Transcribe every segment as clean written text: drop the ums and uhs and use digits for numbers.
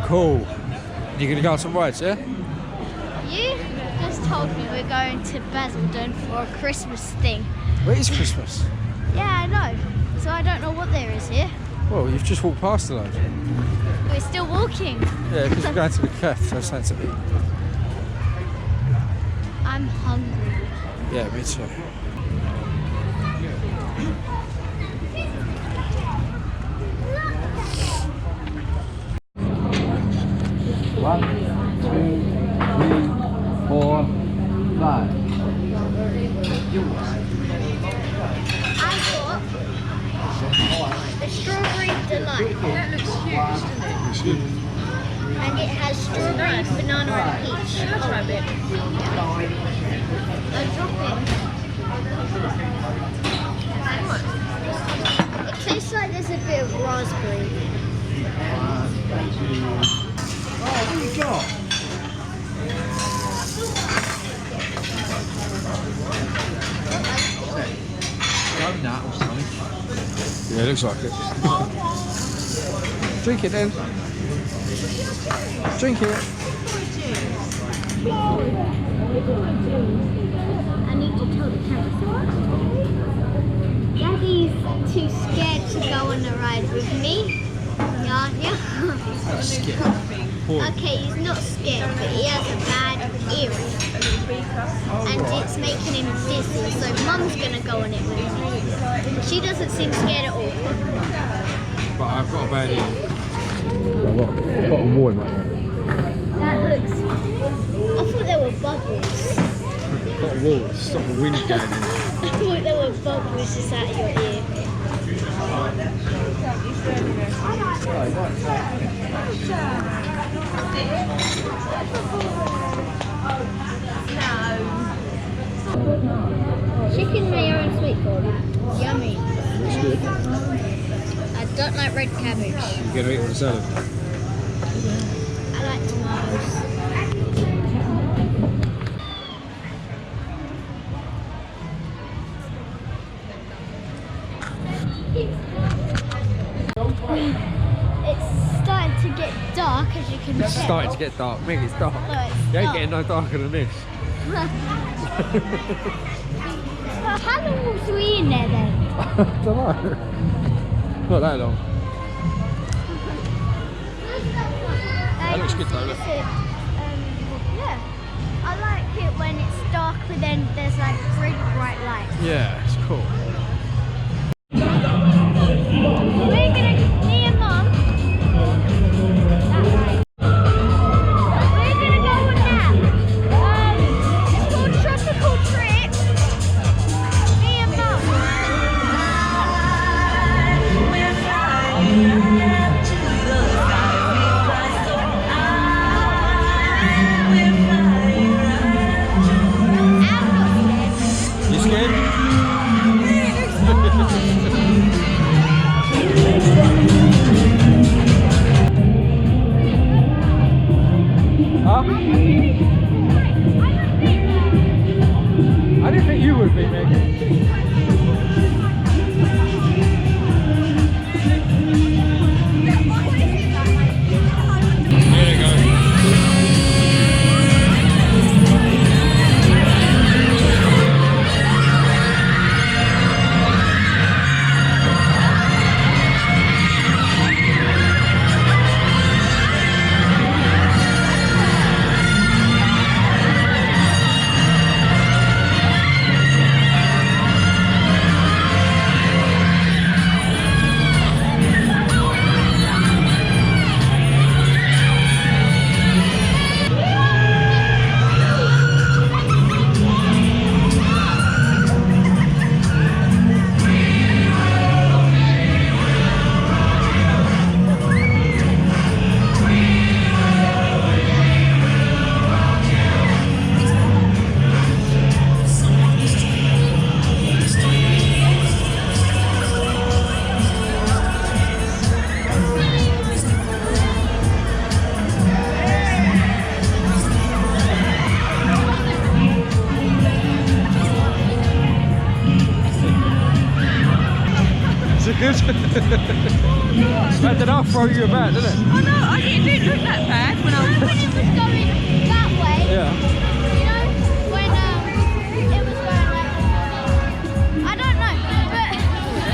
Cool. You're gonna go on some rides, yeah? You just told me we're going to Basildon for a Christmas thing. Well, it is Christmas. Yeah, I know. So I don't know what there is here. Well, you've just walked past the load. We're still walking. Yeah, because we're going to the cafe, so it's something to eat. I'm hungry. Yeah, me too. One, two, three, 4, 5. I got the strawberry delight. That looks huge, doesn't it? And it has strawberry, banana and peach. Should I try a bit? I'm dropping. It tastes like there's a bit of raspberry. Oh, what have you got? Donut or something. Yeah, it looks like it. Drink it then. Drink it. I need to tell the camera. Daddy's too scared to go on the ride with me. Yeah, yeah. Okay, he's not scared, but he has a bad earring. And it's making him dizzy, so Mum's gonna go on it with him. She doesn't seem scared at all. But I've got a bad ear. I've got a war in my ear. That looks... I thought there were bubbles. Got a wall to stop the wind going in. I thought there were bubbles just out of your ear. Chicken mayo and sweet corn. Yummy. It's good. I don't like red cabbage. You're gonna eat on the salad. I like tomatoes. It's starting to get dark, as you can It's tell. starting to get dark. Mick, it's dark. No, it's You ain't dark. getting no darker than this. How long was we in there then? I don't know. Not that long. That looks good though, look. Yeah. I like it when it's dark, but then there's like really bright lights. Yeah, it's cool. We're gonna, me and Mum, that way. We're gonna go on that. It's called Tropical Trip. Me and Mum. You scared? Huh? I didn't think you would be, Meg. Here you go. Is it good? That did throw you about, didn't it? Oh no, it didn't look that bad when I was. When it was going that way, Yeah. you know, when it was going like, I don't know, but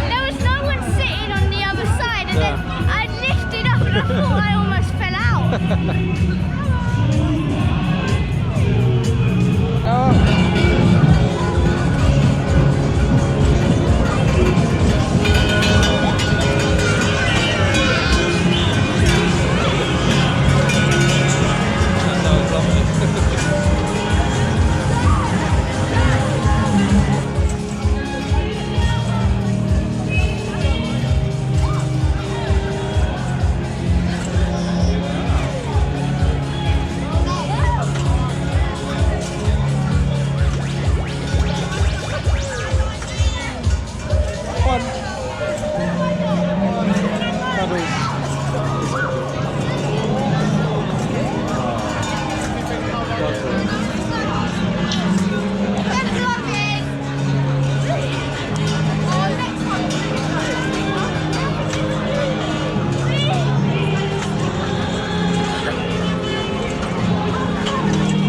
there was no one sitting on the other side, and then I lifted up and I thought I almost fell out.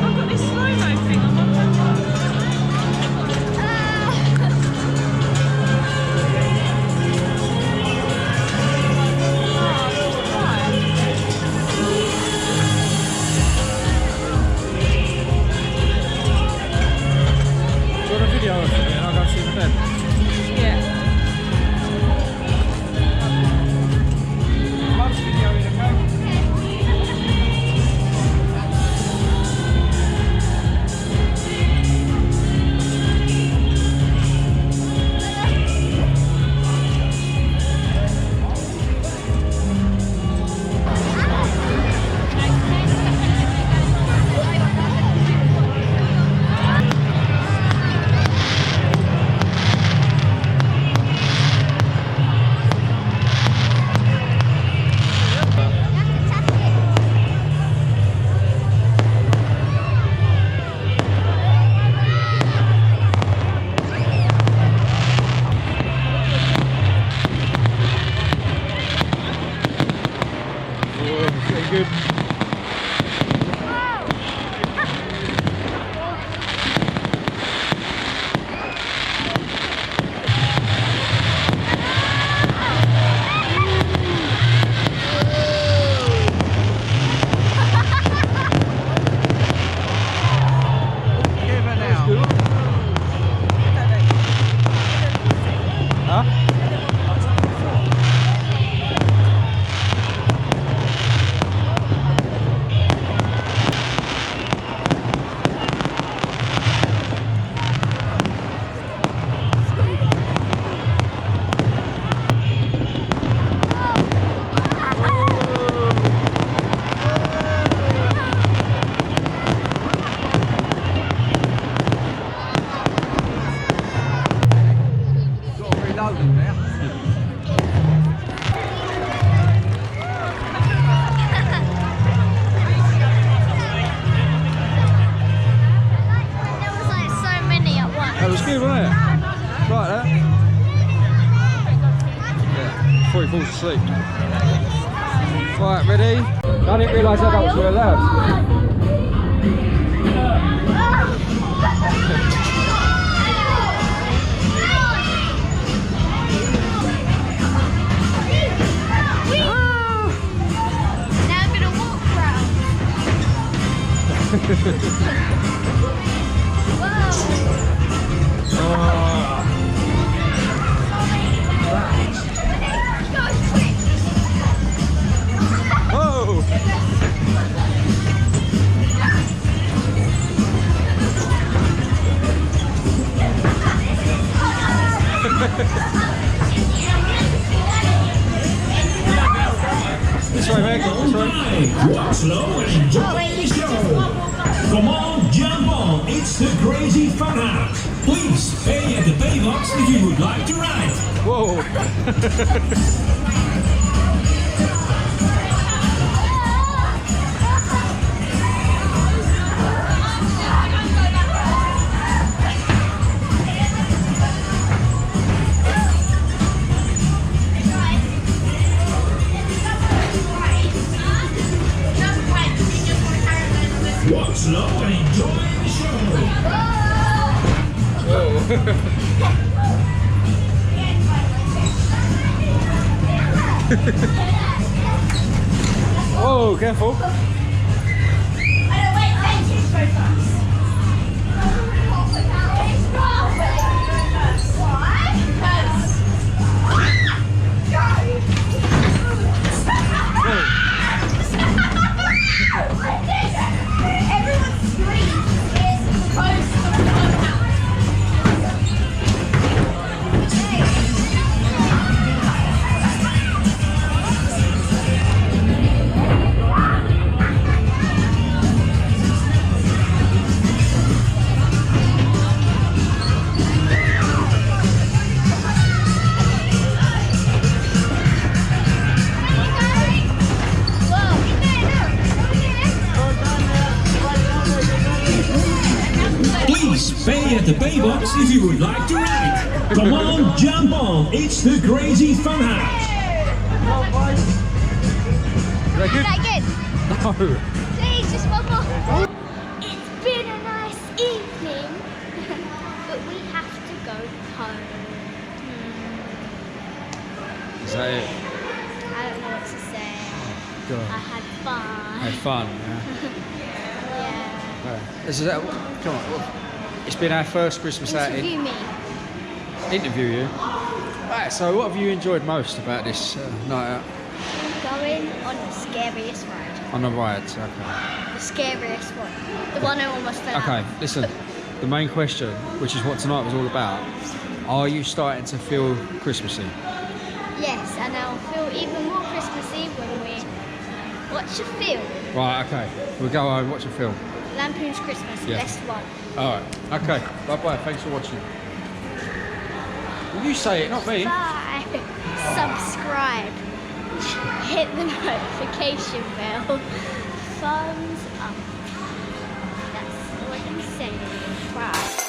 I've got this slow-mo thing on my phone. Do you want a video of me and I'll go and see the bed? Yeah. Mum's video in, okay? Good. Give her now. Huh? Got to reload them now. There was like so many at once. That was good, wasn't it? Right, that. Yeah, before he falls asleep. Right, ready? I didn't realise adults were allowed. Now I'm gonna walk round. Whoa. This way, Meg. This way. Walk slow and enjoy the show. Come on, jump on. It's the Crazy Fun House. Please pay at the pay box if you would like to ride. Whoa. and enjoy the show. Whoa, careful. Please pay at the pay box if you would like to ride. Come on, jump on. It's the Crazy Fun House. Is that good? That again. No. Please, just one more. It's been a nice evening, but we have to go home. Is that it? I don't know what to say. I God. had fun. Had fun, yeah. Yeah. Right. This is come on. It's been our first Christmas outing. Interview me. Interview you. Right, so what have you enjoyed most about this night out? Going on the scariest ride. On the rides, okay. The scariest one. The one I almost fell out. Okay, listen. The main question, which is what tonight was all about, are you starting to feel Christmassy? Yes, and I'll feel even more Christmassy when we watch a film. Right, okay. We'll go home, watch a film. Lampoon's Christmas, Yeah. best one. Alright, okay. Bye-bye, thanks for watching. Well, you say it, not me. Bye. Subscribe. Hit the notification bell. Thumbs up. That's all I'm saying. Bye.